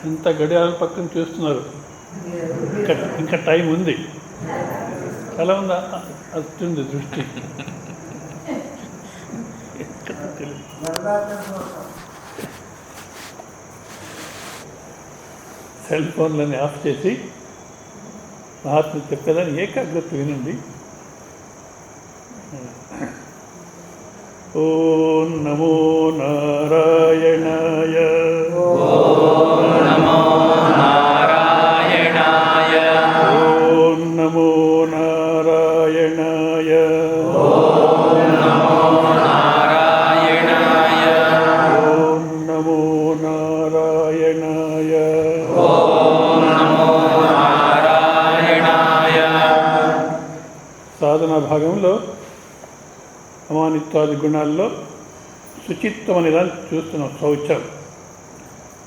ఎంత గడియారం పక్కన చూస్తున్నారు, ఇంకా టైం ఉంది. ఎలా ఉందా వస్తుంది దృష్టి? సెల్ ఫోన్లని ఆఫ్ చేసి మహాత్ములు చెప్పేదాన్ని ఏకాగ్రత వినండి. ఓం నమో నారాయణాయ. ఓం నమో నారాయణాయ. ఓం నమో నారాయణాయ. ఓం నమో నారాయణాయ. ఓం నమో నారాయణాయ. ఓం నమో నారాయణాయ. సాధన భాగంలో అమానిత్వాది గుణాల్లో శుచిత్వం అనే దాన్ని చూస్తున్నాం. శౌచం,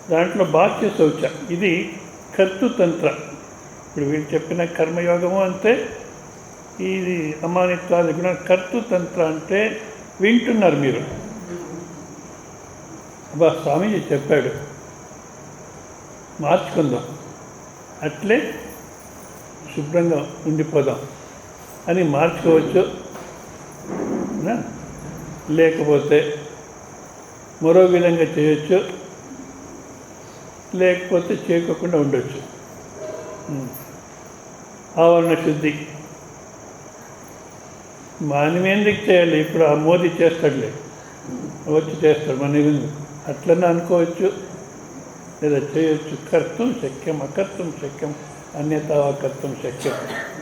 దాంట్లో బాహ్య శౌచ, ఇది కర్తృతంత్ర. ఇప్పుడు వీళ్ళు చెప్పిన కర్మయోగము అంతే, ఇది అమానిత్వాది గుణ కర్తృతంత్ర. అంటే వింటున్నారు మీరు, అబ్బా స్వామీజీ చెప్పాడు మార్చుకుందాం, అట్లే శుభ్రంగా ఉండిపోదాం అని మార్చుకోవచ్చు. లేకపోతే మరో విధంగా చేయొచ్చు, లేకపోతే చేయకోకుండా ఉండొచ్చు. ఆవరణ శుద్ధి మనం ఎందుకు చేయాలి? ఇప్పుడు ఆ మోదీ చేస్తాడులే, వచ్చి చేస్తాడు, మన అట్లనే అనుకోవచ్చు, లేదా చేయొచ్చు. కర్తం శక్యం, అకర్తం శక్యం, అన్యతా కర్తం శక్యం.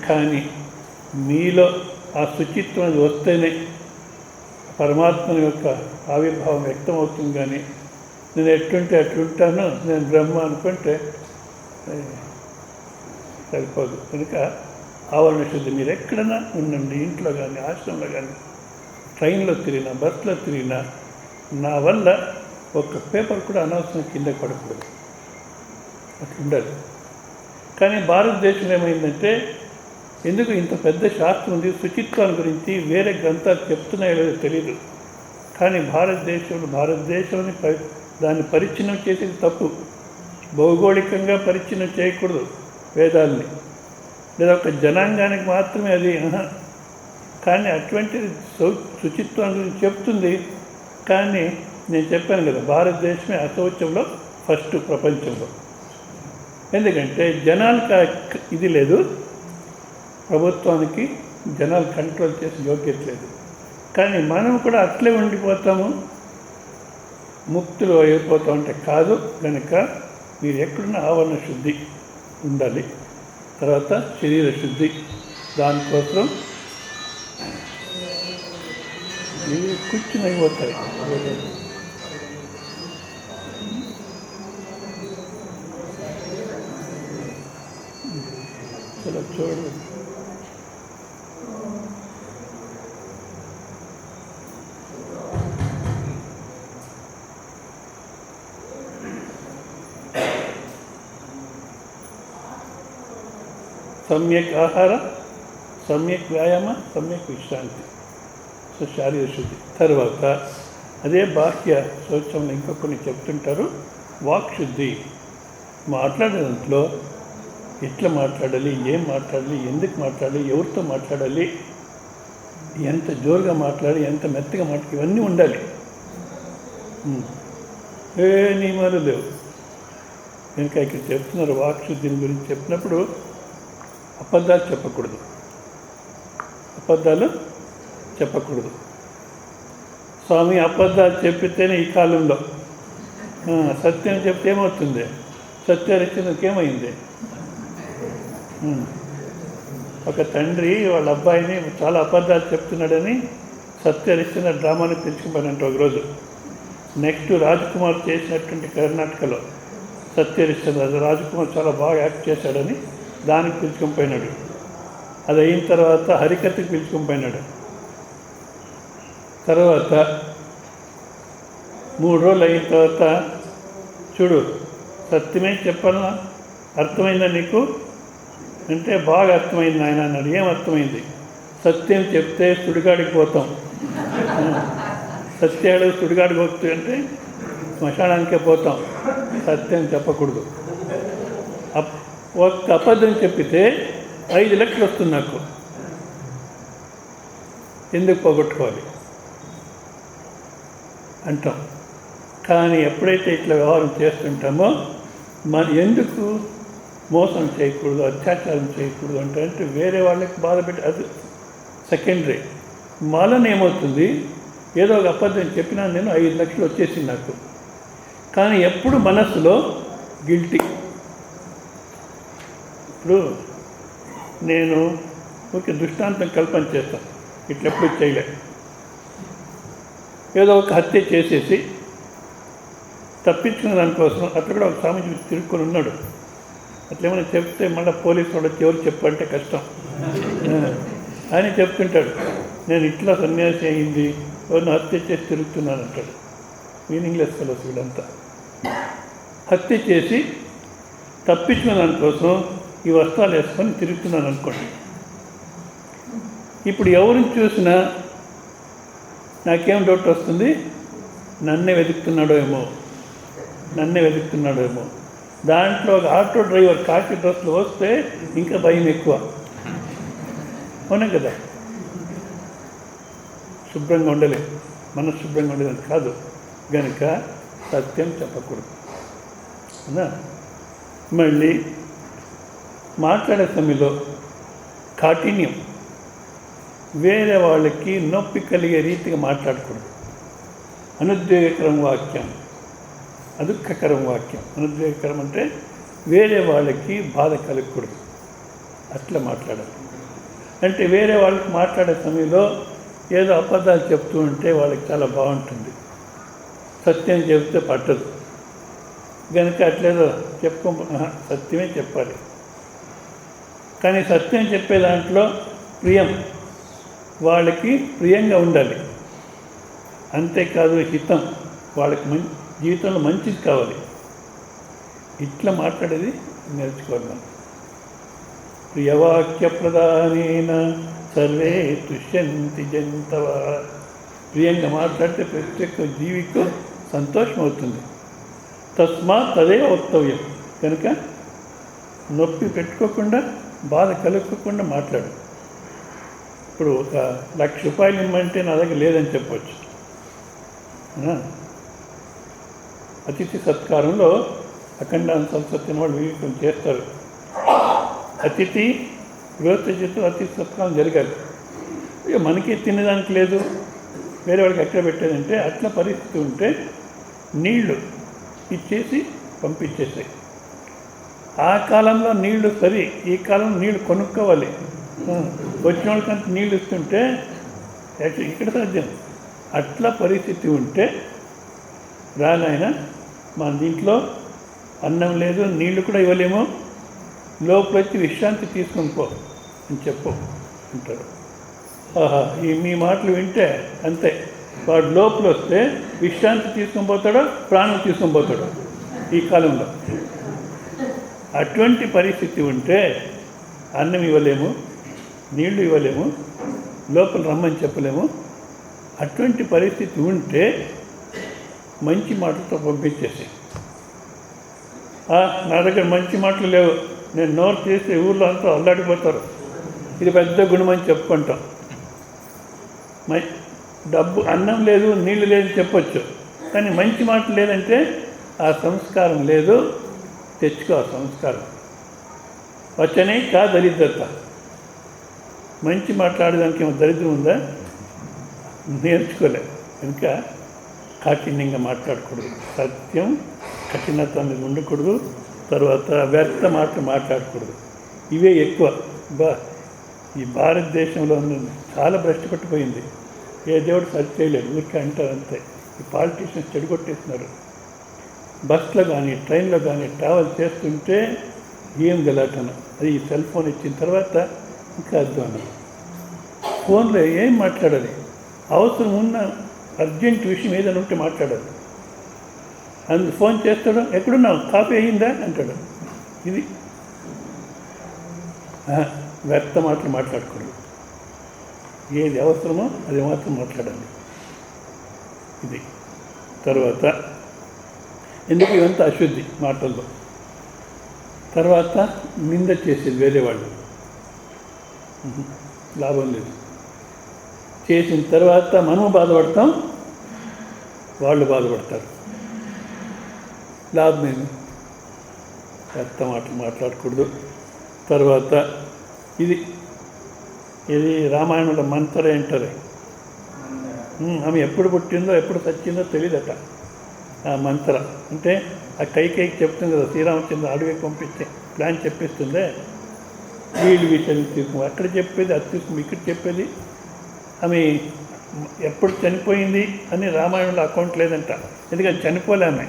కానీ మీలో ఆ శుచిత్వం అది వస్తేనే పరమాత్మ యొక్క ఆవిర్భావం వ్యక్తమవుతుంది. కానీ నేను ఎట్లుంటే అట్లుంటాను, నేను బ్రహ్మ అనుకుంటే సరిపోదు. కనుక ఆవరణ శుద్ధి మీరు ఎక్కడైనా ఉండండి, ఇంట్లో కానీ ఆశ్రమంలో కానీ ట్రైన్లో తిరిగినా బస్సులో తిరిగినా నా వల్ల ఒక్క పేపర్ కూడా అనవసరం కింద పడకూడదు, అట్లుండాలి. కానీ భారతదేశంలో ఏమైందంటే, ఎందుకు ఇంత పెద్ద శాస్త్రం ఉంది శుచిత్వాన్ని గురించి, వేరే గ్రంథాలు చెప్తున్నాయో లేదో తెలియదు. కానీ భారతదేశంలో దాన్ని పరిచ్ఛిన్నం చేసేది తప్పు. భౌగోళికంగా పరిచ్ఛిన్నం చేయకూడదు వేదాలని, లేదా ఒక జనాంగానికి మాత్రమే అది. కానీ అటువంటిది శుచిత్వం గురించి చెప్తుంది. కానీ నేను చెప్పాను కదా, భారతదేశమే అశౌచంలో ఫస్ట్ ప్రపంచంలో. ఎందుకంటే జనాలకు ఇది లేదు, ప్రభుత్వానికి జనాలు కంట్రోల్ చేసి యోగ్యత లేదు. కానీ మనం కూడా అట్లే ఉండిపోతాము, ముక్తులు అయిపోతాం అంటే కాదు. కనుక మీరు ఎక్కడున్న ఆవరణ శుద్ధి ఉండాలి. తర్వాత శరీర శుద్ధి, దానికోసం మీరు కూర్చుని అయిపోతాయి. చాలా చూడండి. సమ్యక్ ఆహార, సమ్యక్ వ్యాయామ, సమ్యక్ విశ్రాంతి. సో శారీర శుద్ధి. తర్వాత అదే బాహ్య శౌచంలో ఇంకా కొన్ని చెప్తుంటారు. వాక్ శుద్ధి, మాట్లాడే దాంట్లో ఎట్లా మాట్లాడాలి, ఏం మాట్లాడాలి, ఎందుకు మాట్లాడాలి, ఎవరితో మాట్లాడాలి, ఎంత జోరుగా మాట్లాడాలి, ఎంత మెత్తగా మాట్లాడాలి, ఇవన్నీ ఉండాలి. ఏ నియమాలు లేవు. కనుక ఇక్కడ చెప్తున్నారు వాక్ శుద్ధిని గురించి చెప్పినప్పుడు అబద్ధాలు చెప్పకూడదు. స్వామి అబద్ధాలు చెప్పితేనే ఈ కాలంలో, సత్యం చెప్తే ఏమవుతుంది? సత్యరిచ్చినకి ఏమైంది? ఒక తండ్రి వాళ్ళ అబ్బాయిని చాలా అబద్ధాలు చెప్తున్నాడని సత్యహరిశ్చంద్ర డ్రామాని పిలుచుకుపోయినంటే ఒకరోజు. నెక్స్ట్ రాజ్కుమార్ చేసినటువంటి కర్ణాటకలో సత్యహరిశ్చంద్ర, రాజ్కుమార్ చాలా బాగా యాక్ట్ చేశాడని దానికి పిలుచుకొని పోయినాడు. అది అయిన తర్వాత హరికథకి పిలుచుకొని పోయినాడు. తర్వాత 3 రోజులు అయిన తర్వాత, చూడు సత్యమే చెప్పాలన్నా, అర్థమైందా నీకు అంటే, బాగా అర్థమైంది ఆయన అన్నాడు. ఏం అర్థమైంది? సత్యం చెప్తే సుడిగాడికి పోతాం, సత్యాడు సుడిగాడికి పోతుంది అంటే శ్మశానానికే పోతాం, సత్యం చెప్పకూడదు. ఒక్క అబద్ధం చెప్పితే 5 లక్షలు వస్తుంది నాకు, ఎందుకు పోగొట్టుకోవాలి అంటాం. కానీ ఎప్పుడైతే ఇట్లా వ్యవహారం చేస్తుంటామో ఎందుకు మోసం చేయకూడదు, అత్యాచారం చేయకూడదు అంటే వేరే వాళ్ళకి బాధ పెట్టి అది సెకండరీ. మళ్ళీ ఏమవుతుంది, ఏదో ఒక అబద్ధం చెప్పినా నేను 5 లక్షలు వచ్చేసింది నాకు. కానీ ఎప్పుడు మనస్సులో గిల్టీ. ఇప్పుడు నేను ఒక దృష్టాంతం కల్పన చేస్తాను, ఇట్లెప్పుడు చేయలే. ఏదో ఒక హత్య చేసేసి తప్పించుకున్న దానికోసం అట్లా కూడా ఒక స్వామి తిరుక్కొని ఉన్నాడు. అట్లేమైనా చెప్తే మళ్ళీ పోలీసు వాళ్ళు ఎవరు చెప్పంటే కష్టం అని చెప్తుంటాడు. నేను ఇట్లా సన్యాసి అయింది, ఎవరిని హత్య చేసి తిరుగుతున్నాను అంటాడు. మీనింగ్లెస్ ఫెలోస్ వీడంతా. హత్య చేసి తప్పించుకున్న దానికోసం ఈ వస్త్రాలు వేసుకొని తిరుగుతున్నాను అనుకోండి. ఇప్పుడు ఎవరిని చూసినా నాకేం డౌట్ వస్తుంది, నన్నే వెతుకుతున్నాడో ఏమో. దాంట్లో ఒక ఆటో డ్రైవర్ కాకి డ్రెస్లో వస్తే ఇంకా భయం ఎక్కువ. అవునా కదా? శుభ్రంగా ఉండలేదు, మనసు శుభ్రంగా ఉండేది కాదు కనుక సత్యం చెప్పకూడదు. అవునా? మళ్ళీ మాట్లాడే సమయంలో కాఠిన్యం, వేరే వాళ్ళకి నొప్పి కలిగే రీతిగా మాట్లాడకూడదు. అనుద్వేగకరం వాక్యం, అదుఃఖకరం వాక్యం. అనుద్వేగకరం అంటే వేరే వాళ్ళకి బాధ కలగకూడదు, అట్లా మాట్లాడాలి. అంటే వేరే వాళ్ళకి మాట్లాడే సమయంలో ఏదో అబద్ధాలు చెప్తూ ఉంటే వాళ్ళకి చాలా బాగుంటుంది, సత్యం చెబితే పట్టదు కనుక అట్లేదో సత్యమే చెప్పాలి. కానీ సత్యం చెప్పే దాంట్లో ప్రియం, వాళ్ళకి ప్రియంగా ఉండాలి. అంతేకాదు హితం, వాళ్ళకి జీవితంలో మంచిది కావాలి. ఇట్లా మాట్లాడేది నేర్చుకోవాలి. ప్రియవాక్య ప్రధానేన సర్వే తుష్యంతి జంతవ. ప్రియంగా మాట్లాడితే ప్రతి ఒక్క జీవికి సంతోషం అవుతుంది. తస్మాత్ తదేవ వక్తవ్యం. కనుక నొప్పి పెట్టుకోకుండా, బాధ కలుక్కోకుండా మాట్లాడు. ఇప్పుడు ఒక 1,00,000 రూపాయలు ఇమ్మంటే నా దగ్గర లేదని చెప్పవచ్చు. అతిథి సత్కారంలో అఖండాన సరస్వతి వాళ్ళు వివేకం చేస్తారు. అతిథి గృహస్థితితో అతిథి సత్కారం జరగాలి. ఇక మనకి తినడానికి లేదు, వేరే వాడికి ఎక్కడ పెట్టేదంటే అట్లా పరిస్థితి ఉంటే నీళ్లు ఇచ్చేసి పంపించేసాయి. ఆ కాలంలో నీళ్లు సరి, ఈ కాలంలో నీళ్లు కొనుక్కోవాలి. వచ్చిన వాళ్ళకంత నీళ్ళు ఇస్తుంటే ఇక్కడ సాధ్యం. అట్లా పరిస్థితి ఉంటే రానాయన మన దీంట్లో అన్నం లేదు, నీళ్లు కూడా ఇవ్వలేము, లోపల వచ్చి విశ్రాంతి తీసుకొని పో అని చెప్పు అంటారు. ఆహా, మీ మాటలు వింటే అంతే. వాడు లోపల వస్తే విశ్రాంతి తీసుకొని పోతాడో ప్రాణం తీసుకొని పోతాడో ఈ కాలంలో. అటువంటి పరిస్థితి ఉంటే అన్నం ఇవ్వలేము, నీళ్లు ఇవ్వలేము, లోపల రమ్మని చెప్పలేము. అటువంటి పరిస్థితి ఉంటే మంచి మాటలతో పంపించేసి, నా దగ్గర మంచి మాటలు లేవు, నేను నోరు చేస్తే ఊళ్ళో అంతా అల్లాడిపోతారు, ఇది పెద్ద గుణమని చెప్పుకుంటాం. డబ్బు అన్నం లేదు, నీళ్ళు లేదని చెప్పొచ్చు, కానీ మంచి మాట లేదంటే ఆ సంస్కారం లేదు. తెచ్చుకో ఆ సంస్కారం. వచ్చనే కా దరిద్రత. మంచి మాట్లాడడానికి ఏమో దరిద్రం ఉందా? నేర్చుకోలే. ఇంకా కాఠిన్యంగా మాట్లాడకూడదు, సత్యం కఠినత అనేది ఉండకూడదు. తర్వాత వ్యర్థ మాటలు మాట్లాడకూడదు. ఇవే ఎక్కువ. ఈ భారతదేశంలో చాలా భ్రష్టు పట్టిపోయింది. ఏ దేవుడు సరి చేయలేదు, ఊరికే అంటారు అంతే. ఈ పాలిటీషియన్స్ చెడగొట్టేస్తున్నారు. బస్లో కానీ ట్రైన్లో కానీ ట్రావెల్ చేస్తుంటే ఏం గలాటన. అది ఈ సెల్ ఫోన్ ఇచ్చిన తర్వాత ఇంకా అధ్వానం. ఫోన్లో ఏం మాట్లాడాలి, అవసరం ఉన్న అర్జెంట్ విషయం ఏదైనా ఉంటే మాట్లాడాలి. ఫోన్ చేస్తాడు, ఎక్కడున్నావు, కాఫీ అయ్యిందా అంటాడు. ఇది వ్యర్థ మాటలు మాట్లాడకూడదు. ఏది అవసరమో అది మాత్రం మాట్లాడాలి. ఇది తర్వాత ఎందుకు ఇదంతా అశుద్ధి మాటల్లో. తర్వాత నింద చేసేది వేరే వాళ్ళు, లాభం లేదు. చేసిన తర్వాత మనము బాధపడతాం, వాళ్ళు బాధపడతారు. లాభమేమి. వ్యర్థ మాటలు మాట్లాడకూడదు. తర్వాత ఇది రామాయణంలో మంతరే అంటారే. ఆమె ఎప్పుడు పుట్టిందో ఎప్పుడు చచ్చిందో తెలియదట. ఆ మంత్ర అంటే ఆ కైకేయికి చెప్తుంది కదా, శ్రీరామచంద్ర అడవికి పంపిస్తే ప్లాన్ చెప్పిస్తుందే, వీళ్ళు వీటిని తీసుకు అక్కడ చెప్పేది, అది తీసుకు ఇక్కడ చెప్పేది. ఆమె ఎప్పుడు చనిపోయింది అని రామాయణంలో అకౌంట్ లేదంట. ఎందుకంటే చనిపోలే ఆమె,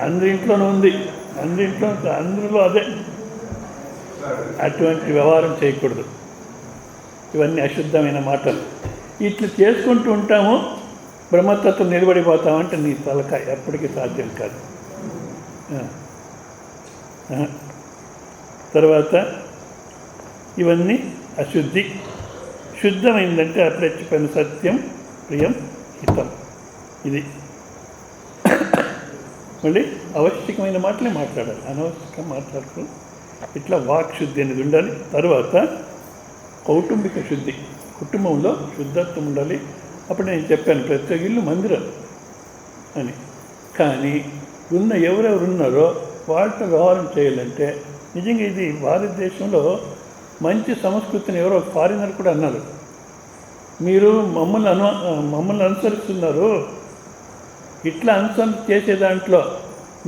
అందరింట్లోనే ఉంది, అందరిలో అదే. అటువంటి వ్యవహారం చేయకూడదు. ఇవన్నీ అశుద్ధమైన మాటలు. ఇట్లా చేసుకుంటూ ఉంటాము, బ్రహ్మతత్వం నిలబడిపోతామంటే నీ తలకాయ ఎప్పటికీ సాధ్యం కాదు. తర్వాత ఇవన్నీ అశుద్ధి. శుద్ధమైందంటే అట్లా చెప్పిన సత్యం, ప్రియం, హితం. ఇది మళ్ళీ ఆవశ్యకమైన మాటలే మాట్లాడాలి, అనవసరం మాట్లాడుతూ ఇట్లా వాక్ శుద్ధి అనేది ఉండాలి. తర్వాత కౌటుంబిక శుద్ధి, కుటుంబంలో శుద్ధత్వం ఉండాలి. అప్పుడు నేను చెప్పాను ప్రతి ఇల్లు మందిరం అని. కానీ ఉన్న ఎవరెవరు ఉన్నారో వాళ్ళతో వ్యవహారం చేయాలంటే నిజంగా ఇది భారతదేశంలో మంచి సంస్కృతిని ఎవరో ఫారినర్ కూడా అన్నారు, మీరు మమ్మల్ని అనుసరిస్తున్నారు, ఇట్లా అనుసరణ చేసే దాంట్లో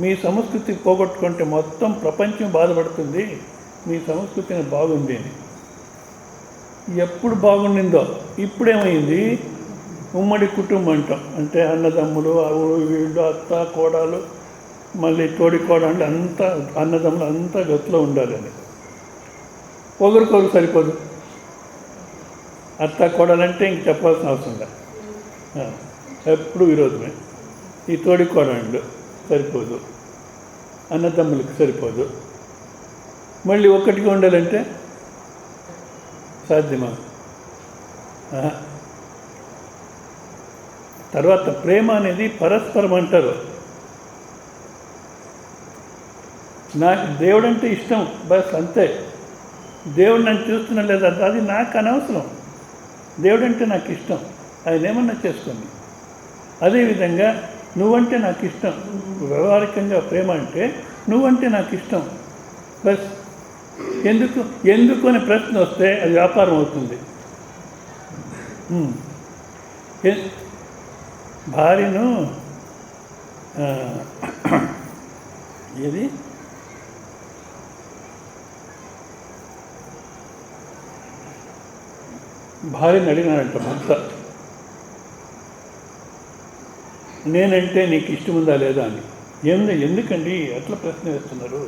మీ సంస్కృతి పోగొట్టుకుంటే మొత్తం ప్రపంచం బాధపడుతుంది, మీ సంస్కృతిని బాగుంది అని. ఎప్పుడు బాగుండిందో ఇప్పుడేమైంది, ఉమ్మడి కుటుంబం అంటాం. అంటే అన్నదమ్ములు, వీళ్ళు, అత్త, కోడలు, మళ్ళీ తోడి కోడలు, అంతా అన్నదమ్ములు అంతా గతిలో ఉండాలని. ఒకరికొకరు సరిపోదు. అత్త కోడలంటే ఇంక చెప్పాల్సిన అవసరం లేదు, ఎప్పుడు విరోధమే. ఈ తోడి కోడళ్ళు సరిపోదు, అన్నదమ్ములకు సరిపోదు. మళ్ళీ ఒక్కటిగా ఉండాలంటే సాధ్యమా? తర్వాత ప్రేమ అనేది పరస్పరం అంటారు. నాకు దేవుడు అంటే ఇష్టం, బస్ అంతే. దేవుడు నన్ను చూస్తున్నా లేదా అది నాకు అనవసరం. దేవుడు అంటే నాకు ఇష్టం, ఆయన ఏమన్నా చేసుకోండి. అదేవిధంగా నువ్వంటే నాకు ఇష్టం, వ్యవహారికంగా ప్రేమ అంటే నువ్వంటే నాకు ఇష్టం బస్. ఎందుకు అనే ప్రశ్న వస్తే అది వ్యాపారం అవుతుంది. భార్యను ఏది భార్యను అడిగినాడంట భర్త, నేనంటే నీకు ఇష్టం ఉందా లేదా అని. ఎందుకండి అట్లా ప్రశ్న వేస్తున్నారు?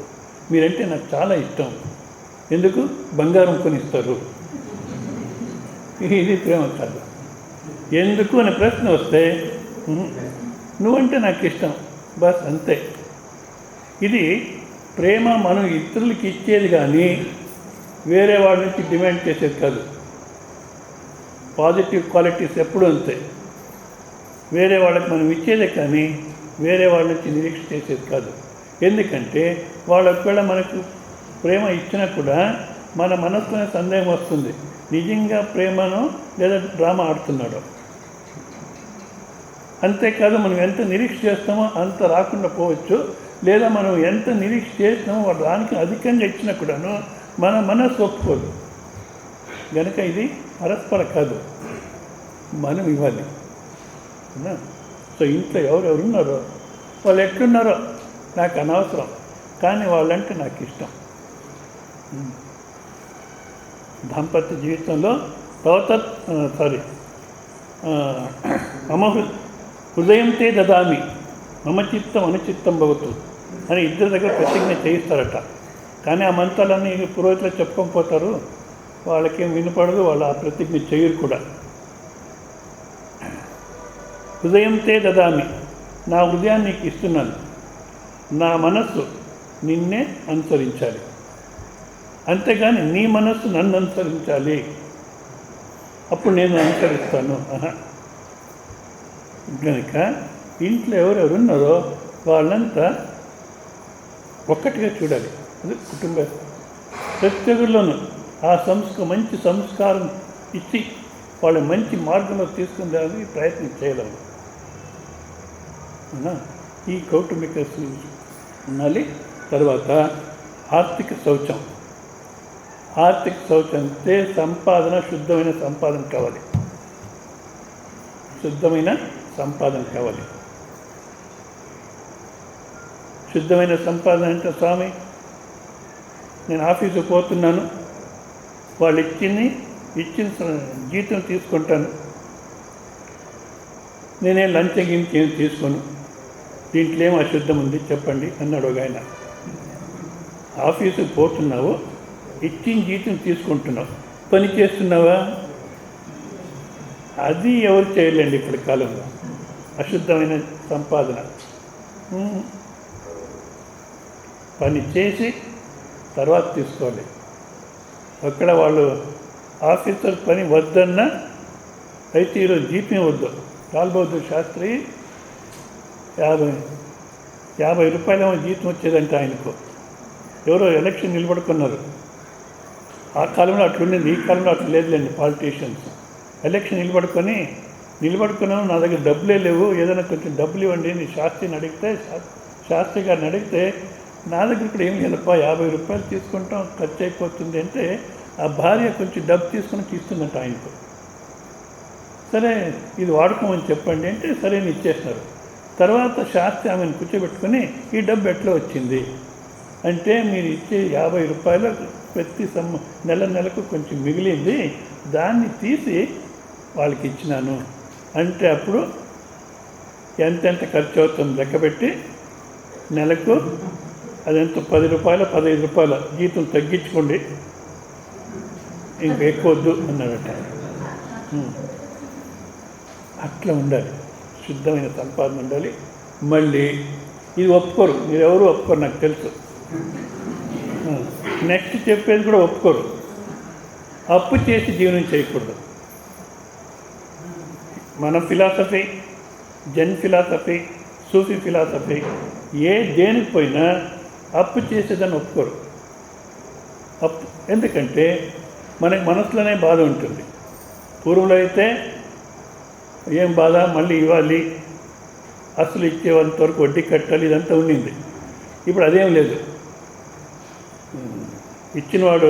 మీరంటే నాకు చాలా ఇష్టం, ఎందుకు? బంగారం కొనిస్తారు. ఇది ప్రేమ కాదు. ఎందుకు అనే ప్రశ్న వస్తే నువ్వంటే నాకు ఇష్టం బస్ అంతే. ఇది ప్రేమ మనం ఇతరులకి ఇచ్చేది కానీ వేరే వాళ్ళ నుంచి డిమాండ్ చేసేది కాదు. పాజిటివ్ క్వాలిటీస్ ఎప్పుడు అంతే, వేరే వాళ్ళకి మనం ఇచ్చేదే కానీ వేరే వాళ్ళ నుంచి నిరీక్ష చేసేది కాదు. ఎందుకంటే వాళ్ళ ఒకవేళ మనకు ప్రేమ ఇచ్చినా కూడా మన మనసులోనే సందేహం వస్తుంది, నిజంగా ప్రేమను లేదా డ్రామా ఆడుతున్నాడు. అంతేకాదు మనం ఎంత నిరీక్ష చేస్తామో అంత రాకుండా పోవచ్చు, లేదా మనం ఎంత నిరీక్ష చేస్తామో వాడు దానికి అధికంగా ఇచ్చినా కూడాను మన మనసు ఒప్పుకోదు. కనుక ఇది పరస్పర కాదు, మనం ఇవ్వాలి. సో ఇంట్లో ఎవరెవరు ఉన్నారో వాళ్ళు ఎట్లున్నారో నాకు అనవసరం, కానీ వాళ్ళంటే నాకు ఇష్టం. దాంపత్య జీవితంలో మమ హృదయం తే దదామి మమ చిత్తం అనుచిత్తం భవతు అని ఇద్దరి దగ్గర ప్రతిజ్ఞ చేయిస్తారట. కానీ ఆ మంత్రాలన్నీ పురోహితులు చెప్పుకోకపోతారు, వాళ్ళకేం వినపడదు, వాళ్ళు ఆ ప్రతిజ్ఞ చేయరు కూడా. హృదయం తే దదామి, నా హృదయాన్ని నీకు ఇస్తున్నాను, నా మనస్సు నిన్నే అనుసరించాలి, అంతేగాని నీ మనస్సు నన్ను అనుసరించాలి, అప్పుడు నేను అనుసరిస్తాను. కనుక ఇంట్లో ఎవరెవరు ఉన్నారో వాళ్ళంతా ఒక్కటిగా చూడాలి. అది కుటుంబ ప్రతి ఒక్కరిలోనూ ఆ మంచి సంస్కారం ఇచ్చి వాళ్ళ మంచి మార్గంలో తీసుకునేదానికి ప్రయత్నం చేయలేము. ఈ కౌటుంబిక ఉండాలి. తర్వాత ఆర్థిక శౌచం. ఆర్థిక శౌచం అంటే సంపాదన, శుద్ధమైన సంపాదన కావాలి. శుద్ధమైన సంపాదన కావాలి. శుద్ధమైన సంపాదన అంటే, స్వామి నేను ఆఫీసుకు పోతున్నాను, వాళ్ళు ఇచ్చిన జీతం తీసుకుంటాను, నేనే లంచం గించి ఏం తీసుకోను, దీంట్లో ఏం అశుద్ధం ఉంది చెప్పండి అన్నాడు ఒక ఆయన. ఆఫీసుకు పోతున్నావు, ఇచ్చిన జీతం తీసుకుంటున్నావు, పని చేస్తున్నావా? అది ఎవరు చేయలేండి ఇప్పటి కాలంలో, అశుద్ధమైన సంపాదన. పని చేసి తర్వాత తీసుకోవాలి. అక్కడ వాళ్ళు ఆఫీసర్ పని వద్దన్నా అయితే ఈరోజు జీతం వద్దు. లాల్ బహదూర్ శాస్త్రి 50 రూపాయలేమో జీతం వచ్చేదంటే ఆయనకు. ఎవరో ఎలక్షన్ నిలబడుకున్నారు. ఆ కాలంలో అట్లుండింది, ఈ కాలంలో అట్లా లేదులేండి. పాలిటీషియన్స్ ఎలక్షన్ నిలబడుకున్నాము, నా దగ్గర డబ్బులే లేవు, ఏదైనా కొంచెం డబ్బులు ఇవ్వండి అని శాస్త్రి గారిని అడిగితే, నా దగ్గర ఇక్కడ ఏం లేదప్ప, 50 రూపాయలు తీసుకుంటాం, ఖర్చు అయిపోతుంది అంటే ఆ భార్య కొంచెం డబ్బు తీసుకుని ఇస్తుందంట ఆయనకు. సరే ఇది వాడుకోమని చెప్పండి అంటే సరే అని ఇచ్చేస్తున్నారు. తర్వాత శాస్త్రి ఆమెను కూర్చోబెట్టుకొని ఈ డబ్బు ఎట్లా వచ్చింది అంటే, మీరు ఇచ్చే 50 రూపాయలు ప్రతి నెలకు కొంచెం మిగిలింది, దాన్ని తీసి వాళ్ళకి ఇచ్చినాను అంటే, అప్పుడు ఎంతెంత ఖర్చు అవుతుంది లెక్కపెట్టి నెలకు అదెంత 10 రూపాయలు 15 రూపాయల జీతం తగ్గించుకోండి, ఇంక ఎక్కువద్దు అన్నాడట. అట్లా ఉండాలి, శుద్ధమైన సంపాదన ఉండాలి. మళ్ళీ ఇది ఒప్పుకోరు, మీరు ఎవరు ఒప్పుకోరు నాకు తెలుసు. నెక్స్ట్ చెప్పేది కూడా ఒప్పుకోరు. అప్పు చేసి జీవనం చేయకూడదు. మన ఫిలాసఫీ, జెన్ ఫిలాసఫీ, సూఫీ ఫిలాసఫీ దేనికి పోయినా అప్పు చేసేదని ఒప్పుకోరు. అప్పు ఎందుకంటే మనకి మనసులోనే బాధ ఉంటుంది. పూర్వంలో అయితే ఏం బాధ, మళ్ళీ ఇవ్వాలి, అసలు ఇచ్చేంత వరకు వడ్డీ కట్టాలి, ఇదంతా ఉండింది. ఇప్పుడు అదేం లేదు. ఇచ్చినవాడు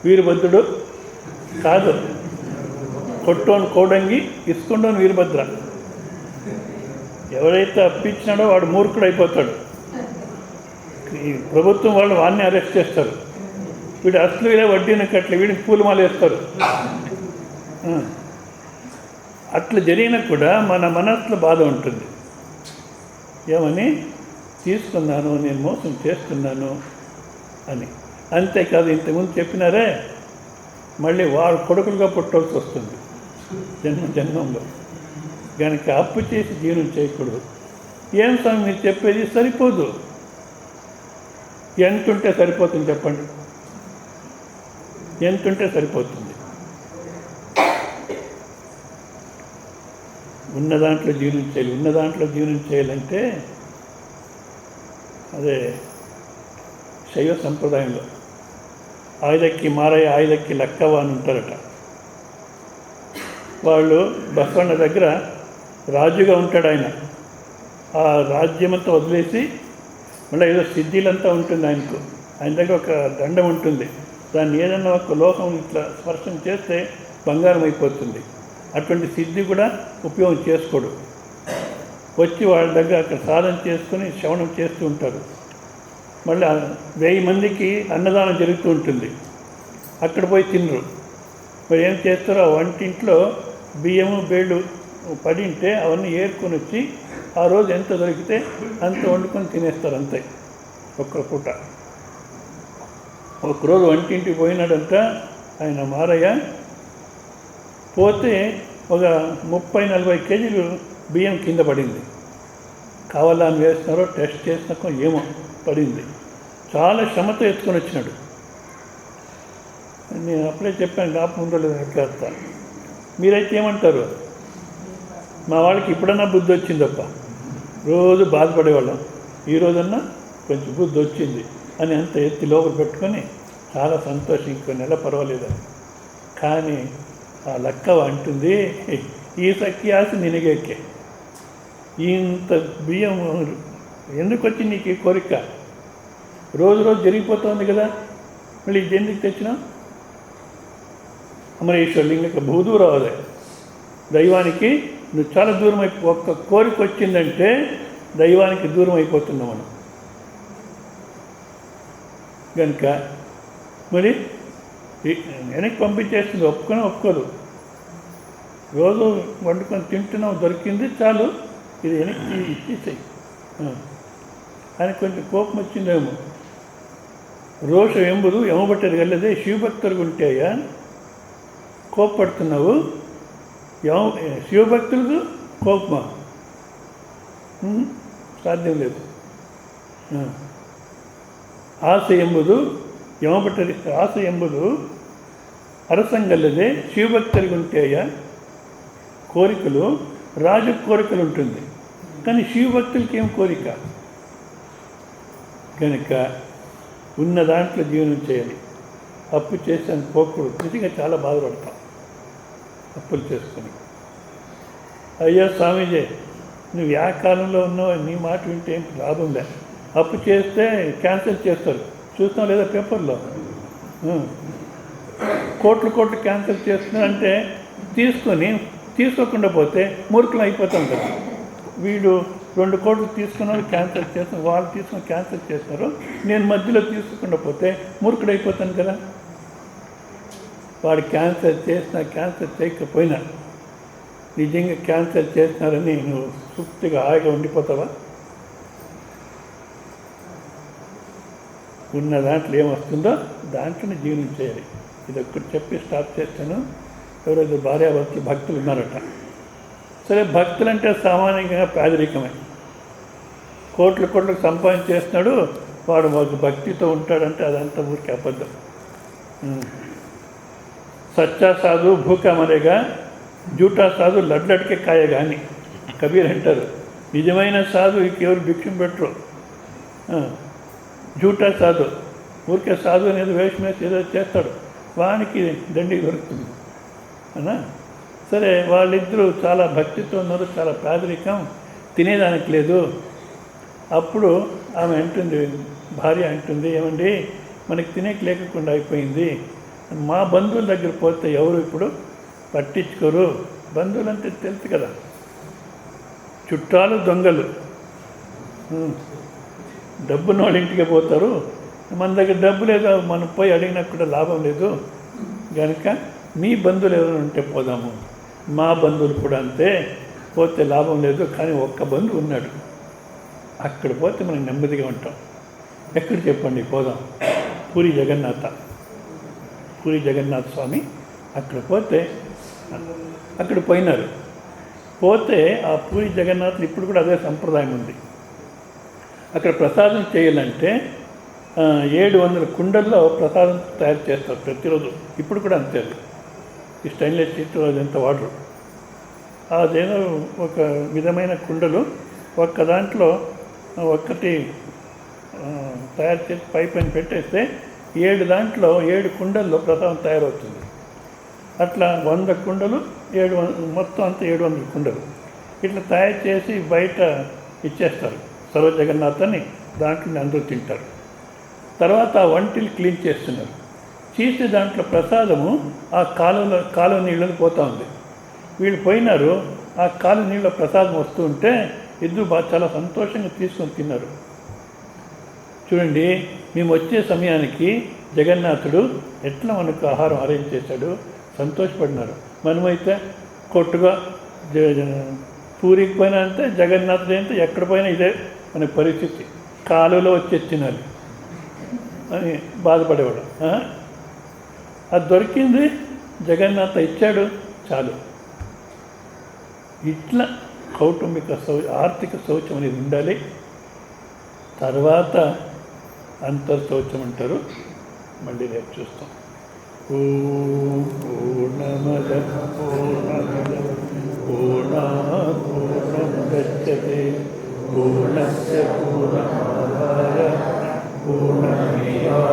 వీరభద్రుడు కాదు, కొట్టోని కోడంగి, ఇసుకుండోని వీరభద్ర. ఎవరైతే అప్పించినాడో వాడు మూర్ఖుడు అయిపోతాడు. ఈ ప్రభుత్వం వాళ్ళు వాడిని అరెస్ట్ చేస్తారు. వీడు అసలు ఇలా వడ్డీని కట్టలే, వీడికి పూలమాల వేస్తారు. అట్లా జరిగినా కూడా మన మనసులో బాధ ఉంటుంది. ఏమని, తీసుకున్నాను, నేను మోసం చేస్తున్నాను అని. అంతేకాదు, ఇంతకుముందు చెప్పినారే, మళ్ళీ వాడు కొడుకులుగా పుట్టాల్సి వస్తుంది జన్మంలో. కనుక అప్పు చేసి జీవనం చేయకూడదు. ఏం స్వామి మీరు చెప్పేది సరిపోదు. ఎంతుంటే సరిపోతుంది చెప్పండి, ఎంతుంటే సరిపోతుంది. ఉన్న దాంట్లో జీవనం చేయాలి. ఉన్న దాంట్లో జీవనం చేయాలంటే అదే శైవ సంప్రదాయంలో ఆయుధక్కి మారయ్య, ఆయుధక్కి లక్కవ అని ఉంటారట. వాళ్ళు బసవಣ್ణ దగ్గర రాజుగా ఉంటాడు ఆయన. ఆ రాజ్యమంతా వదిలేసి మళ్ళీ ఏదో సిద్ధిలంతా ఉంటుంది ఆయనకు. ఆయన దగ్గర ఒక దండం ఉంటుంది, దాన్ని ఏదన్నా ఒక లోహం ఇట్లా స్పర్శం చేస్తే బంగారం అయిపోతుంది. అటువంటి సిద్ధి కూడా ఉపయోగం చేసుకోడు. వచ్చి వాళ్ళ దగ్గర అక్కడ సాధన చేసుకొని శ్రవణం చేస్తూ ఉంటారు. మళ్ళీ 1000 మందికి అన్నదానం జరుగుతూ ఉంటుంది. అక్కడ పోయి తినరు. మరి ఏం చేస్తారో, ఆ వంటింట్లో బియ్యము బేళ్ళు పడింటే అవన్నీ ఏరుకొని వచ్చి ఆ రోజు ఎంత దొరికితే అంత వండుకొని తినేస్తారు అంతే ఒక్క పూట. ఒకరోజు వంటింటికి పోయినాడంట ఆయన మారయ్య. పోతే ఒక 30-40 కేజీలు బియ్యం కింద పడింది. కావాలా అని వేస్తున్నారో టెస్ట్ చేసినాకో ఏమో పడింది. చాలా శ్రమతో ఎత్తుకొని వచ్చినాడు. నేను అప్పుడే చెప్పాను, జ్ఞాపకం ఉందో లేదో ఎక్కేస్తా. మీరైతే ఏమంటారు? మా వాళ్ళకి ఇప్పుడన్నా బుద్ధి వచ్చిందప్ప, రోజు బాధపడేవాళ్ళం, ఈరోజన్నా కొంచెం బుద్ధి వచ్చింది అని అంత ఎత్తి లోపల పెట్టుకొని చాలా సంతోషం, ఇంకో నెల పర్వాలేదని. కానీ ఆ లెక్క అంటుంది, ఈ సఖ్యాసి నినగెక్కే, ఇంత బియ్యం ఎందుకు వచ్చి నీకు ఈ కోరిక? రోజు రోజు జరిగిపోతుంది కదా, మళ్ళీ ఇది ఎందుకు తెచ్చినా? అమరేశ్వరలింగ బహుదూరం అదే దైవానికి నువ్వు చాలా దూరం ఒక్క కోరిక వచ్చిందంటే దైవానికి దూరం అయిపోతున్నావు మనం. కనుక మరి వెనక్కి పంపించేస్తుంది, ఒప్పుకోదు. రోజు వండుకొని తింటున్నావు, దొరికింది చాలు, ఇది వెనక్కి ఇచ్చేసాయి అని కొంచెం కోపం వచ్చిందేమో. రోషం ఎంబుదు ఎమబట్టేది వెళ్ళదే శివభక్తులు ఉంటాయా? కోపడుతున్నావు, శివభక్తులకు కోపమా? సాధ్యం లేదు. ఆశ ఎంబుదు యమపట్టది, ఆశ ఎంబుదు అరసంగల్లదే శివభక్తులకు ఉంటాయా? కోరికలు రాజు కోరికలు ఉంటుంది, కానీ శివభక్తులకి ఏం కోరిక? కనుక ఉన్న దాంట్లో జీవనం చేయాలి. అప్పు చేసాను పోకూడదు. నిజంగా చాలా బాధపడతాం అప్పులు చేసుకొని. అయ్యా స్వామీజీ, నువ్వు యా కాలంలో ఉన్నావు, నీ మాట వింటే ఏం లాభం లే. అప్పు చేస్తే క్యాన్సిల్ చేస్తారు, చూస్తాం లేదా పేపర్లో. కోట్లు క్యాన్సిల్ చేస్తున్నారంటే తీసుకోకుండా పోతే మూర్ఖులు అయిపోతాం కదా. వీడు 2 కోట్లు తీసుకున్నారు, క్యాన్సిల్ చేస్తున్నారు, వాళ్ళు తీసుకుని క్యాన్సిల్ చేస్తారు, నేను మధ్యలో తీసుకోకుండా పోతే మూర్ఖుడు అయిపోతాను కదా. వాడు క్యాన్సర్ చేసినా క్యాన్సర్ చేయకపోయినా నిజంగా క్యాన్సర్ చేస్తున్నారని నువ్వు సుప్తిగా హాయిగా ఉండిపోతావా? ఉన్న దాంట్లో ఏమొస్తుందో దాంట్లోనే జీవనం చేయాలి. ఇది ఒక్కటి చెప్పి స్టాప్ చేస్తాను. ఎవరైతే భార్యాభర్తలు భక్తులు ఉన్నారట. సరే, భక్తులు అంటే సామాన్యంగా పేదరికమే. కోట్లు సంపాదించేస్తున్నాడు, వాడు మాకు భక్తితో ఉంటాడంటే అదంతా ఊరికి అబద్ధం. సచ్చా సాధు భూకా మరేగా, జూటా సాధు లడ్లడికే కాయగా అని కబీర్ అంటారు. నిజమైన సాధు ఎవరు భిక్షం పెట్టరు. జూటా సాధు ఊరికే సాధు అనేది వేషం వేసి ఏదో చేస్తాడు, వానికి దండికి దొరుకుతుంది అనా. సరే, వాళ్ళిద్దరూ చాలా భక్తితో ఉన్నారు, చాలా పేదరికం, తినేదానికి లేదు. అప్పుడు ఆమె అంటుంది, భార్య అంటుంది, ఏమండి మనకి తినేకి లేకుండా అయిపోయింది, మా బంధువుల దగ్గర పోతే ఎవరు ఇప్పుడు పట్టించుకోరు. బంధువులు అంటే తెలుసు కదా, చుట్టాలు దొంగలు. డబ్బున్న వాళ్ళ ఇంటికి పోతారు, మన దగ్గర డబ్బు లేదు, మనం పోయి అడిగినా కూడా లాభం లేదు. కనుక మీ బంధువులు ఎవరైనా ఉంటే పోదాము. మా బంధువులు కూడా అంతే, పోతే లాభం లేదు. కానీ ఒక్క బంధువు ఉన్నాడు, అక్కడ పోతే మనం నెమ్మదిగా ఉంటాం. ఎక్కడ చెప్పండి పోదాం? పూరి జగన్నాథ స్వామి. అక్కడ పోతే అక్కడ పోయినారు. పోతే ఆ పూరి జగన్నాథులు ఇప్పుడు కూడా అదే సంప్రదాయం ఉంది. అక్కడ ప్రసాదం చేయాలంటే 700 కుండల్లో ప్రసాదం తయారు చేస్తారు ప్రతిరోజు. ఇప్పుడు కూడా అంతే. అది ఈ స్టెయిన్లెస్ స్టీల్ అదంతా వాడరు. అదేదో ఒక విధమైన కుండలు, ఒక్క దాంట్లో ఒక్కటి తయారు చేసి పైన పెట్టేస్తే 7 దాంట్లో 7 కుండల్లో ప్రసాదం తయారవుతుంది. అట్లా 100 కుండలు, 700 మొత్తం అంతా 700 కుండలు ఇట్లా తయారు చేసి బయట ఇచ్చేస్తారు. సర్వ జగన్నాథ్ అని దాంట్లో అందరూ తింటారు. తర్వాత ఆ వంటిలు క్లీన్ చేస్తున్నారు. చేసే దాంట్లో ప్రసాదము ఆ కాలువ నీళ్ళని పోతూ ఉంది. వీళ్ళు పోయినారు, ఆ కాలువ నీళ్ళ ప్రసాదం వస్తూ ఉంటే ఇద్దరు చాలా సంతోషంగా తీసుకొని తిన్నారు. చూడండి, మేము వచ్చే సమయానికి జగన్నాథుడు ఎట్లా మనకు ఆహారం అరేంజ్ చేశాడు, సంతోషపడినారు. మనమైతే కొట్టుగా పూరికి పోయినా అంతే, జగన్నాథ జయంతి ఎక్కడ పోయినా ఇదే మన పరిస్థితి. కాలువలో వచ్చి తినాలి అని బాధపడేవాడు. అది దొరికింది, జగన్నాథ ఇచ్చాడు, చాలు. ఇట్లా కౌటుంబిక ఆర్థిక శౌచం అనేది ఉండాలి. తర్వాత అంతర్శౌచం అంటారు. మళ్ళీ రేపు చూస్తాం. ఓం పూర్ణమద పూర్ణముదచ్యతే పూర్ణస్య పూర్ణమాదాయ పూర్ణమేవాశిష్యతే